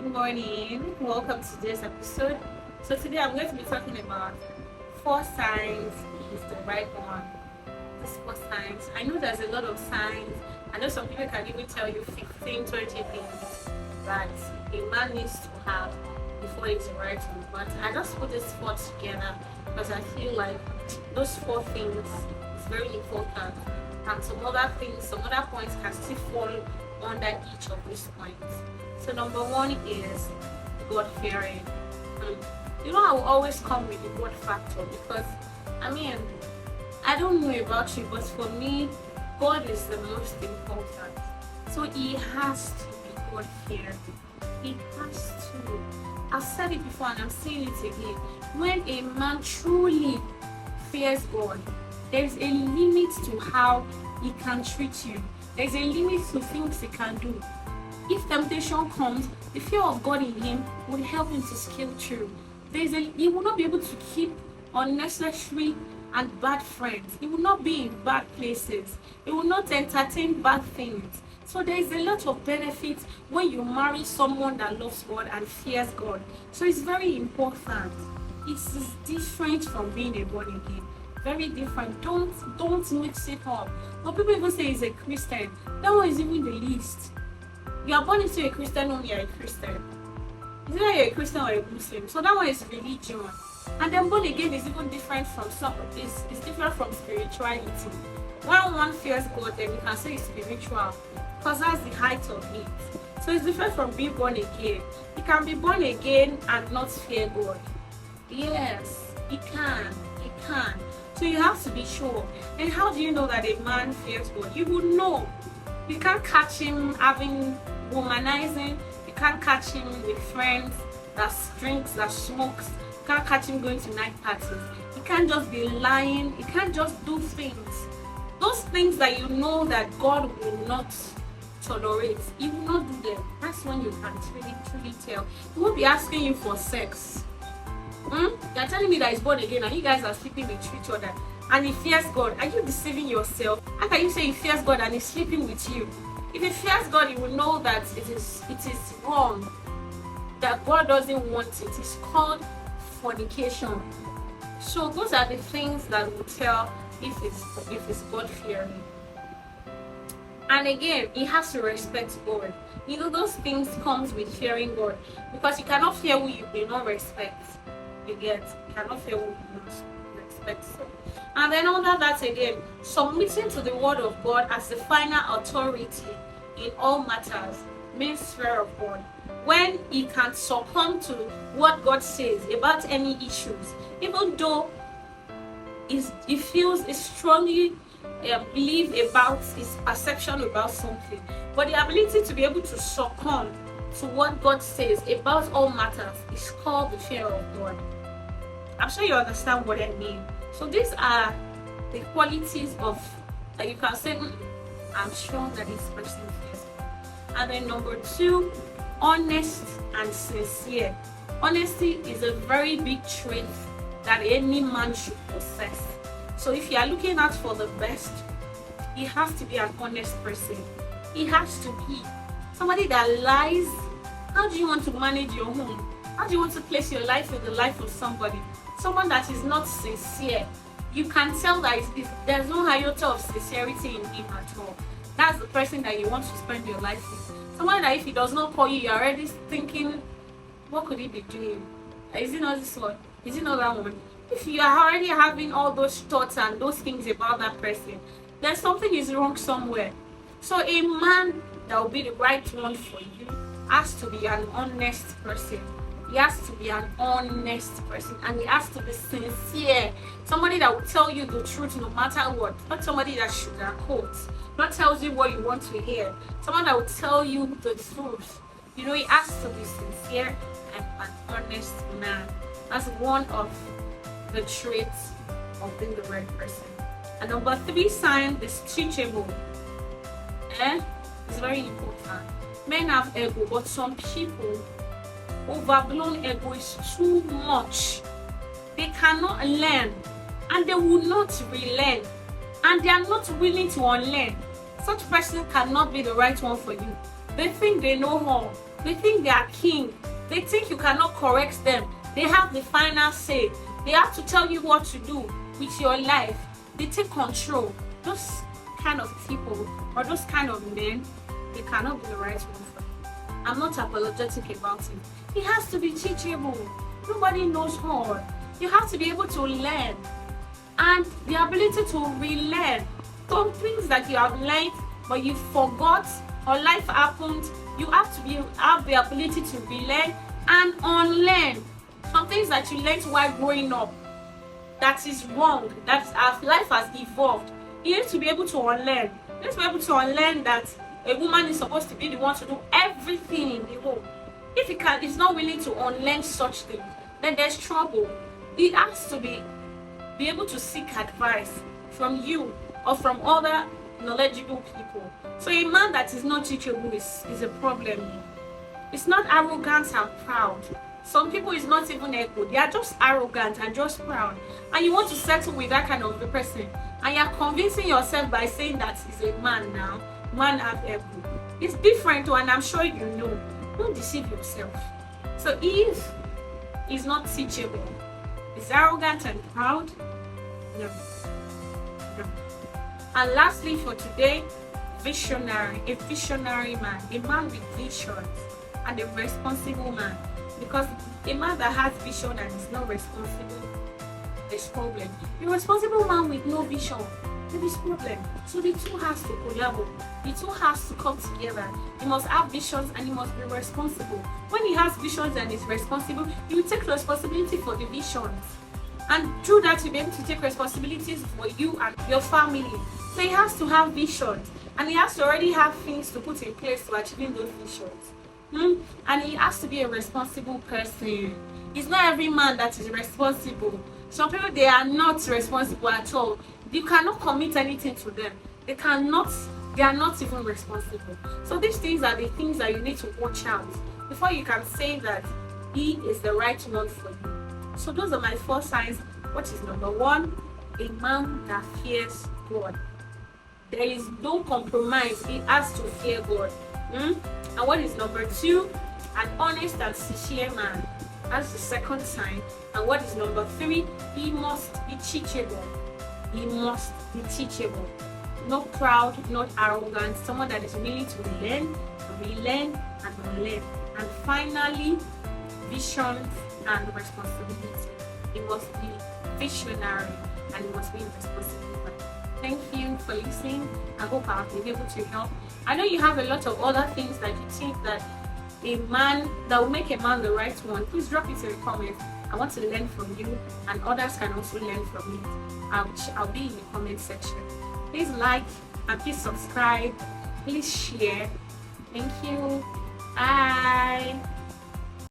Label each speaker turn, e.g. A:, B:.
A: Good morning. Welcome to today's episode. So today I'm going to be talking about 4 signs is the right one. These 4 signs. I know there's a lot of signs. I know some people can even tell you 15, 20 things that a man needs to have before it's the right one. But I just put this 4 together because I feel like those 4 things is very important. And some other things, some other points can still fall under each of these points. So number 1 is God fearing. I will always come with the God factor because I don't know about you, but for me, God is the most important. So he has to be God fearing. He has to. I've said it before and I'm saying it again. When a man truly fears God, there's a limit to how he can treat you. There's a limit to things he can do. If temptation comes, the fear of God in him will help him to scale through. He will not be able to keep unnecessary and bad friends. He will not be in bad places. He will not entertain bad things. So there is a lot of benefit when you marry someone that loves God and fears God. So it's very important. It is different from being a born again. Very different. Don't mix it up. But people even say he's a Christian. That one is even the least. You are born into a Christian home, you are a Christian. It's either you're a Christian or a Muslim. So that one is religion. And then born again is even different from it's different from spirituality. When one fears God, then you can say it's spiritual. Because that's the height of it. So it's different from being born again. You can be born again and not fear God. Yes, it can. It can. So you have to be sure. And how do you know that a man fears God? You would know. You can't catch him having womanizing. You can't catch him with friends that drinks, that smokes. You can't catch him going to night parties. You can't just be lying. You can't just do things. Those things that you know that God will not tolerate, he will not do them. That's when you can truly tell. He won't be asking you for sex. You're telling me that he's born again and you guys are sleeping with each other and he fears God. Are you deceiving yourself? How can you say he fears God and he's sleeping with you? If he fears God, he will know that it is wrong, that God doesn't want it. It's called fornication. So those are the things that will tell if it's God fearing. And again, he has to respect God. Those things comes with fearing God, because you cannot fear who you do not respect. You cannot fear who you not respect. And then under that again, submitting to the word of God as the final authority in all matters means fear of God. When he can succumb to what God says about any issues, even though he feels strongly believe about his perception about something, but the ability to be able to succumb to what God says about all matters is called the fear of God. I'm sure you understand what I mean. So these are the qualities of that you can say, I'm sure that this person fears God. And then number 2, honest and sincere. Honesty is a very big trait that any man should possess. So if you are looking out for the best, he has to be an honest person. He has to be somebody that lies. How do you want to manage your home? How do you want to place your life in the life of somebody? Someone that is not sincere. You can tell that there's no iota of sincerity in him at all. That's the person that you want to spend your life with. Someone that if he does not call you, you're already thinking, what could he be doing? Is it not this one? Is it not that one? If you are already having all those thoughts and those things about that person, then something is wrong somewhere. So a man that will be the right one for you has to be an honest person. He has to be an honest person, and he has to be sincere. Somebody that will tell you the truth no matter what. Not somebody that sugarcoats, not tells you what you want to hear. Someone that will tell you the truth. He has to be sincere and an honest man. That's one of the traits of being the right person. And number 3 sign is teachable. It's very important. Men have ego, but some people, overblown ego is too much. They cannot learn, and they will not relearn, and they are not willing to unlearn. Such person cannot be the right one for you. They think they know all. They think they are king. They think you cannot correct them. They have the final say. They have to tell you what to do with your life. They take control. Those kind of people or those kind of men, they cannot be the right one for you. I'm not apologetic about it. It has to be teachable. Nobody knows all. You have to be able to learn, and the ability to relearn some things that you have learned but you forgot or life happened. You have to have the ability to relearn and unlearn some things that you learned while growing up that is wrong, that as life has evolved. You need to be able to unlearn. You need to be able to unlearn that a woman is supposed to be the one to do everything in the home. If it's not willing to unlearn such things, then there's trouble. It has to be able to seek advice from you or from other knowledgeable people. So a man that is not teachable is a problem. It's not arrogant and proud. Some people is not even echo. They are just arrogant and just proud. And you want to settle with that kind of a person. And you're convincing yourself by saying that he's a man now. Man have echo. It's different, and I'm sure you know. Don't deceive yourself. So if he's not teachable, he's arrogant and proud, no. And lastly for today, visionary. A visionary man. A man with visions. And a responsible man. Because a man that has vision and is not responsible, there's problem. A responsible man with no vision, there is problem. So the two has to collaborate. The two has to come together. He must have visions and he must be responsible. When he has visions and is responsible, he will take responsibility for the visions. And through that, he'll be able to take responsibilities for you and your family. So he has to have visions. And he has to already have things to put in place to achieving those visions. And he has to be a responsible person. It's not every man that is responsible. Some people, they are not responsible at all. You cannot commit anything to them. They are not even responsible. So these things are the things that you need to watch out before you can say that he is the right one for you. So those are my 4 signs. What is number 1? A man that fears God. There is no compromise. He has to fear God. And what is number 2? An honest and sincere man. That's the second sign. And what is number 3? He must be teachable. He must be teachable. Not proud, not arrogant. Someone that is willing to learn, relearn, and unlearn. And finally, vision and responsibility. He must be visionary and he must be responsible. Thank you for listening. I hope I've been able to help. I know you have a lot of other things that you think that will make a man the right one. Please drop it in the comments. I want to learn from you, and others can also learn from me. I'll be in the comment section. Please like and please subscribe. Please share. Thank you. Bye.